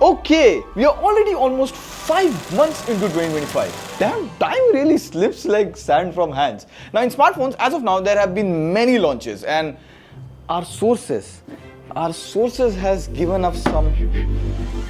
Okay, we are already almost 5 months into 2025. Damn, time really slips like sand from hands. Now in smartphones, as of now, there have been many launches and our sources has given us some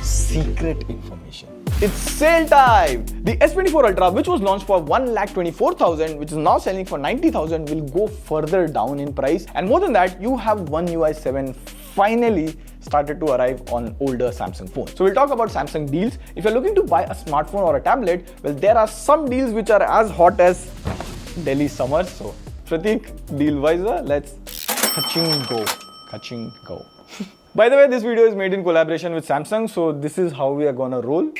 secret information. It's sale time! The S24 Ultra, which was launched for 1,24,000, which is now selling for 90,000, will go further down in price. And more than that, you have One UI 7 finally started to arrive on older Samsung phones. So we'll talk about Samsung deals. If you're looking to buy a smartphone or a tablet, well, there are some deals which are as hot as Delhi summers. So Pratik, deal wiser, let's kaching go. By the way, this video is made in collaboration with Samsung, so this is how we are gonna roll.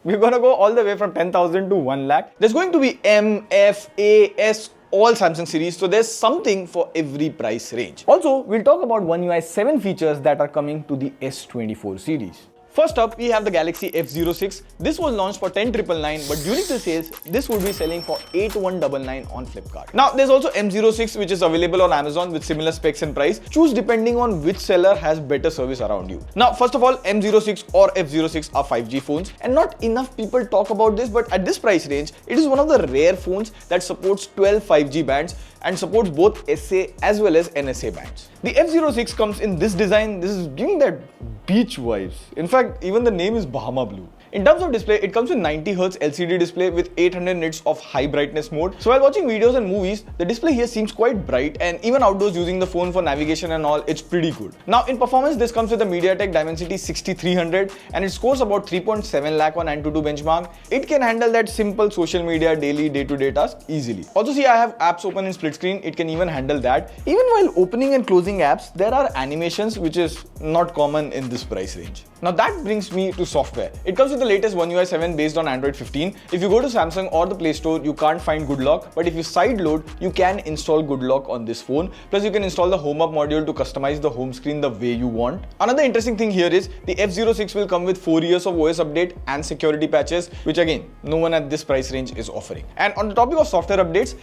We're gonna go all the way from 10,000 to 1 lakh. There's going to be M, F, A, S, all Samsung series, so there's something for every price range. Also, we'll talk about One UI 7 features that are coming to the S24 series. First up, we have the Galaxy F06. This was launched for 10,999, but during the sales, this would be selling for 8,199 on Flipkart. Now, there's also M06, which is available on Amazon with similar specs and price. Choose depending on which seller has better service around you. Now, first of all, M06 or F06 are 5G phones, and not enough people talk about this, but at this price range, it is one of the rare phones that supports 12 5G bands and supports both SA as well as NSA bands. The F06 comes in this design. This is giving that beach vibes. In fact, even the name is Bahama Blue. In terms of display, it comes with 90Hz LCD display with 800 nits of high brightness mode. So while watching videos and movies, the display here seems quite bright, and even outdoors using the phone for navigation and all, it's pretty good. Now in performance, this comes with a MediaTek Dimensity 6300 and it scores about 3.7 lakh on AnTuTu benchmark. It can handle that simple social media daily day-to-day task easily. Also see, I have apps open in split screen. It can even handle that. Even while opening and closing apps, there are animations which is not common in this price range. Now that brings me to software. It comes with the latest One UI 7 based on Android 15. If you go to Samsung or the Play Store, you can't find Good Lock, but if you sideload, you can install Good Lock on this phone. Plus you can install the Home Up module to customize the home screen the way you want. Another interesting thing here is the F06 will come with 4 years of OS update and security patches, which again, no one at this price range is offering. And on the topic of software updates,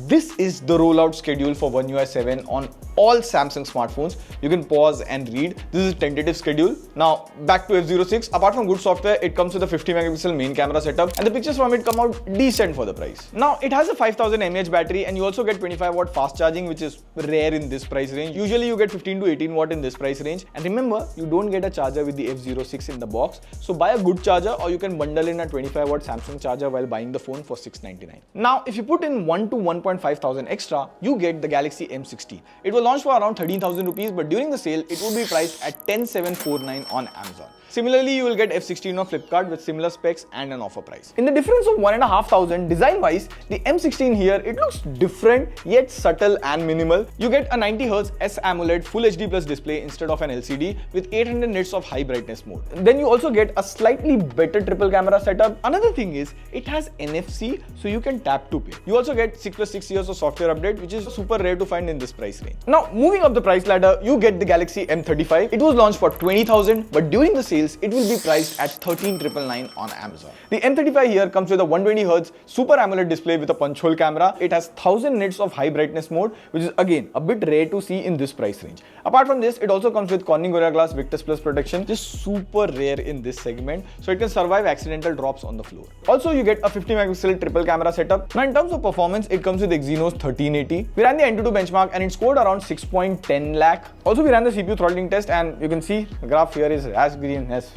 this is the rollout schedule for One UI 7 on all Samsung smartphones. You can pause and read. This is a tentative schedule. Now back to F06. Apart from good software, it comes with a 50 megapixel main camera setup and the pictures from it come out decent for the price. Now it has a 5000 mAh battery and you also get 25 watt fast charging, which is rare in this price range. Usually you get 15 to 18 watt in this price range. And remember, you don't get a charger with the F06 in the box. So buy a good charger or you can bundle in a 25 watt Samsung charger while buying the phone for $699. Now if you put in 1 to 1.5 thousand extra, you get the Galaxy M60. It was launched for around 13,000 rupees, but during the sale, it would be priced at 10,749 on Amazon. Similarly, you will get F16 on Flipkart with similar specs and an offer price. In the difference of 1,500 design-wise, the M16 here, it looks different yet subtle and minimal. You get a 90Hz S AMOLED Full HD Plus display instead of an LCD with 800 nits of high brightness mode. Then you also get a slightly better triple camera setup. Another thing is, it has NFC, so you can tap to pay. You also get 6+6 years of software update, which is super rare to find in this price range. Now, moving up the price ladder, you get the Galaxy M35. It was launched for 20,000, but during the sales, it will be priced at 13,999 on Amazon. The M35 here comes with a 120Hz Super AMOLED display with a punch hole camera. It has 1000 nits of high brightness mode, which is again a bit rare to see in this price range. Apart from this, it also comes with Corning Gorilla Glass Victus Plus protection, just super rare in this segment, so it can survive accidental drops on the floor. Also, you get a 50 megapixel triple camera setup. Now, in terms of performance, it comes with Exynos 1380. We ran the AnTuTu benchmark and it scored around 6.10 lakh. Also, we ran the CPU throttling test and you can see the graph here is as green as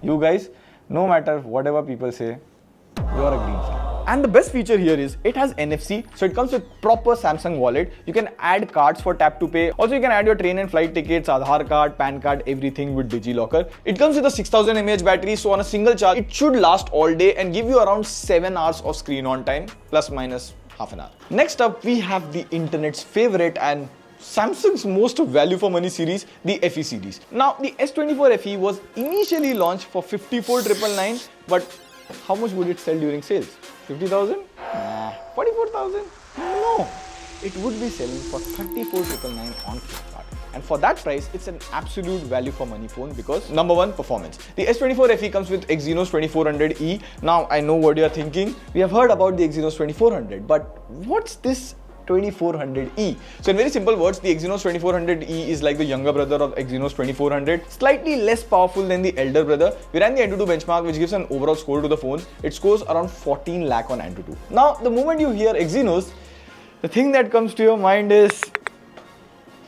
you guys. No matter whatever people say, you're a green flag. And the best feature here is it has NFC, so it comes with proper Samsung wallet. You can add cards for tap to pay. Also, you can add your train and flight tickets, Aadhaar card, PAN card, everything with DigiLocker. It comes with a 6000 mAh battery, so on a single charge, it should last all day and give you around 7 hours of screen on time, plus minus half an hour. Next up, we have the internet's favorite and Samsung's most value for money series, the FE series. Now, the S24 FE was initially launched for 54,999, but how much would it sell during sales? 50,000? Nah. 44,000? No. It would be selling for 34,999 on Flipkart. And for that price, it's an absolute value for money phone because number one, performance. The S24 FE comes with Exynos 2400E. Now, I know what you're thinking. We have heard about the Exynos 2400, but what's this 2400E. So in very simple words, the Exynos 2400E is like the younger brother of Exynos 2400, slightly less powerful than the elder brother. We ran the Antutu benchmark, which gives an overall score to the phones. It scores around 14 lakh on Antutu. Now, the moment you hear Exynos, the thing that comes to your mind is,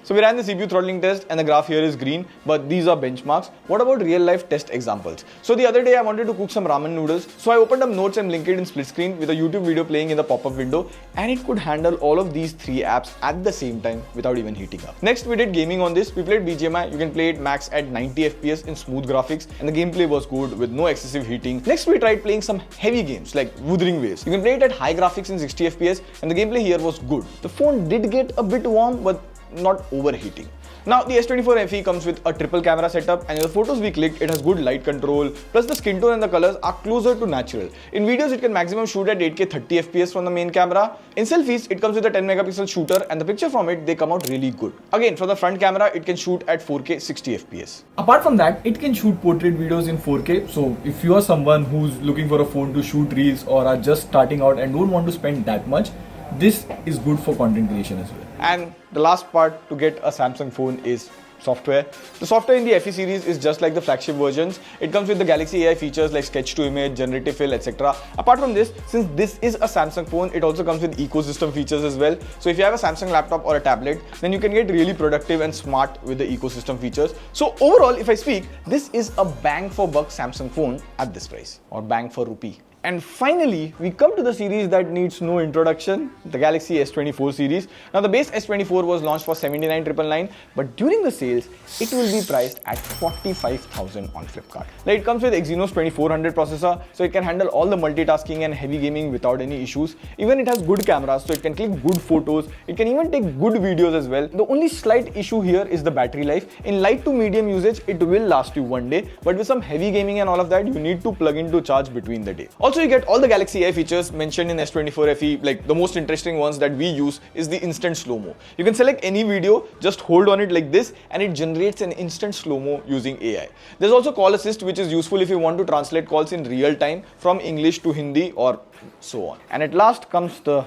so we ran the CPU throttling test and the graph here is green, but these are benchmarks. What about real life test examples? So the other day I wanted to cook some ramen noodles. So I opened up Notes and Blinkit in split screen with a YouTube video playing in the pop-up window, and it could handle all of these three apps at the same time without even heating up. Next, we did gaming on this. We played BGMI. You can play it max at 90 FPS in smooth graphics, and the gameplay was good with no excessive heating. Next, we tried playing some heavy games like Wuthering Waves. You can play it at high graphics in 60 FPS, and the gameplay here was good. The phone did get a bit warm, but not overheating. Now the S24 FE comes with a triple camera setup, and in the photos we clicked, it has good light control, plus the skin tone and the colors are closer to natural. In videos it can maximum shoot at 8K 30 FPS from the main camera. In selfies it comes with a 10 megapixel shooter, and the picture from it, they come out really good. Again, from the front camera it can shoot at 4K 60 FPS. Apart from that, it can shoot portrait videos in 4K, so if you are someone who's looking for a phone to shoot reels or are just starting out and don't want to spend that much, this is good for content creation as well. And the last part to get a Samsung phone is software. The software in the FE series is just like the flagship versions. It comes with the Galaxy AI features like sketch to image, generative fill, etc. Apart from this, since this is a Samsung phone, it also comes with ecosystem features as well. So if you have a Samsung laptop or a tablet, then you can get really productive and smart with the ecosystem features. So overall, if I speak, this is a bang for buck Samsung phone at this price, or bang for rupee. And finally, we come to the series that needs no introduction, the Galaxy S24 series. Now the base S24 was launched for 79,999, but during the sales, it will be priced at 45,000 on Flipkart. Now it comes with Exynos 2400 processor, so it can handle all the multitasking and heavy gaming without any issues. Even it has good cameras, so it can click good photos. It can even take good videos as well. The only slight issue here is the battery life. In light to medium usage, it will last you one day, but with some heavy gaming and all of that, you need to plug in to charge between the day. Also, you get all the Galaxy AI features mentioned in S24 FE. Like the most interesting ones that we use is the instant slow-mo. You can select any video, just hold on it like this, and it generates an instant slow-mo using AI. There's also call assist, which is useful if you want to translate calls in real time from English to Hindi or so on. And at last comes the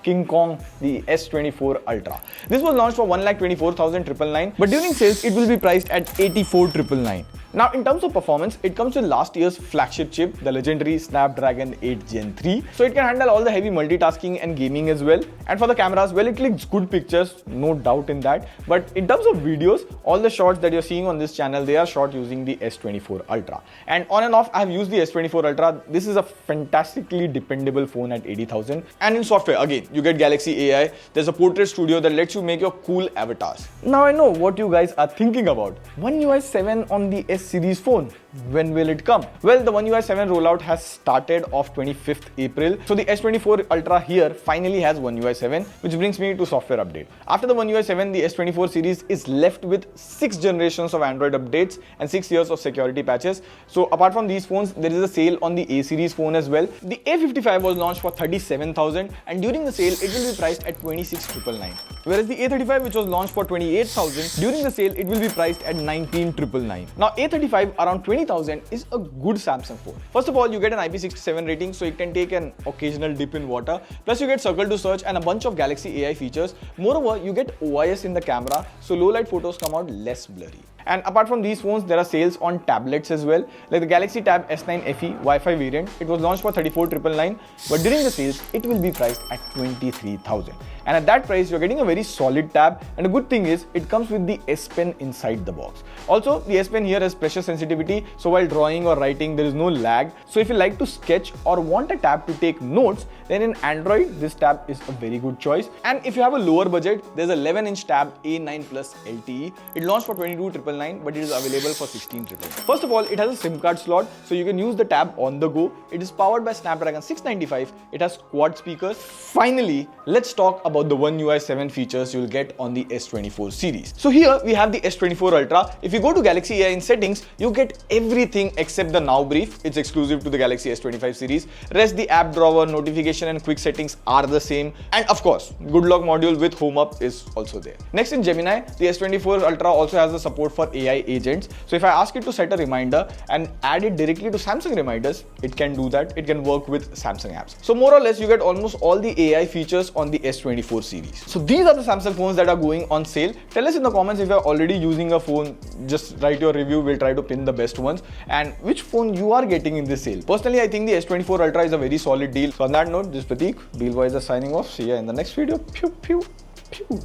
King Kong, the S24 Ultra. This was launched for 1,24,999, but during sales it will be priced at 84,999. Now in terms of performance, it comes with last year's flagship chip, the legendary Snapdragon 8 Gen 3. So it can handle all the heavy multitasking and gaming as well. And for the cameras, well, it clicks good pictures, no doubt in that. But in terms of videos, all the shots that you're seeing on this channel, they are shot using the S24 Ultra. And on and off, I've used the S24 Ultra. This is a fantastically dependable phone at 80,000. And in software, again, you get Galaxy AI. There's a portrait studio that lets you make your cool avatars. Now I know what you guys are thinking about. One UI 7 on the S series phone. When will it come? Well, the One UI 7 rollout has started off 25th April. So the S24 Ultra here finally has One UI 7, which brings me to software update. After the One UI 7, the S24 series is left with 6 generations of Android updates and 6 years of security patches. So apart from these phones, there is a sale on the A series phone as well. The A55 was launched for 37,000, and during the sale, it will be priced at 26,999. Whereas the A35, which was launched for 28,000, during the sale, it will be priced at 19,999. Now A35 around 20,000 is a good Samsung phone. First of all, you get an IP67 rating, so it can take an occasional dip in water. Plus you get circle to search and a bunch of Galaxy AI features. Moreover, you get OIS in the camera, so low light photos come out less blurry. And apart from these phones, there are sales on tablets as well, like the Galaxy Tab S9 FE Wi-Fi variant. It was launched for 34,999, but during the sales, it will be priced at 23,000. And at that price, you're getting a very solid tab. And the good thing is, it comes with the S Pen inside the box. Also, the S Pen here has pressure sensitivity, so while drawing or writing, there is no lag. So if you like to sketch or want a tab to take notes, then in Android, this tab is a very good choice. And if you have a lower budget, there's a 11-inch tab A9 Plus LTE. It launched for 22,999, but it is available for 16,999. First of all, it has a SIM card slot, so you can use the tab on the go. It is powered by Snapdragon 695. It has quad speakers. Finally, let's talk about the One UI 7 features you'll get on the S24 series. So here we have the S24 Ultra. If you go to Galaxy AI in settings, you get everything except the Now Brief. It's exclusive to the Galaxy S25 series. Rest, the app drawer, notification and quick settings are the same. And of course, Good Lock module with Home Up is also there. Next, in Gemini, the S24 Ultra also has the support for for AI agents. So if I ask it to set a reminder and add it directly to Samsung reminders, it can do that. It can work with Samsung apps. So more or less, you get almost all the AI features on the S24 series. So these are the Samsung phones that are going on sale. Tell us in the comments if you're already using a phone. Just write your review. We'll try to pin the best ones and which phone you are getting in this sale. Personally, I think the S24 Ultra is a very solid deal. So on that note, this is Prateek, Dealwise signing off. See ya in the next video. Pew, pew, pew.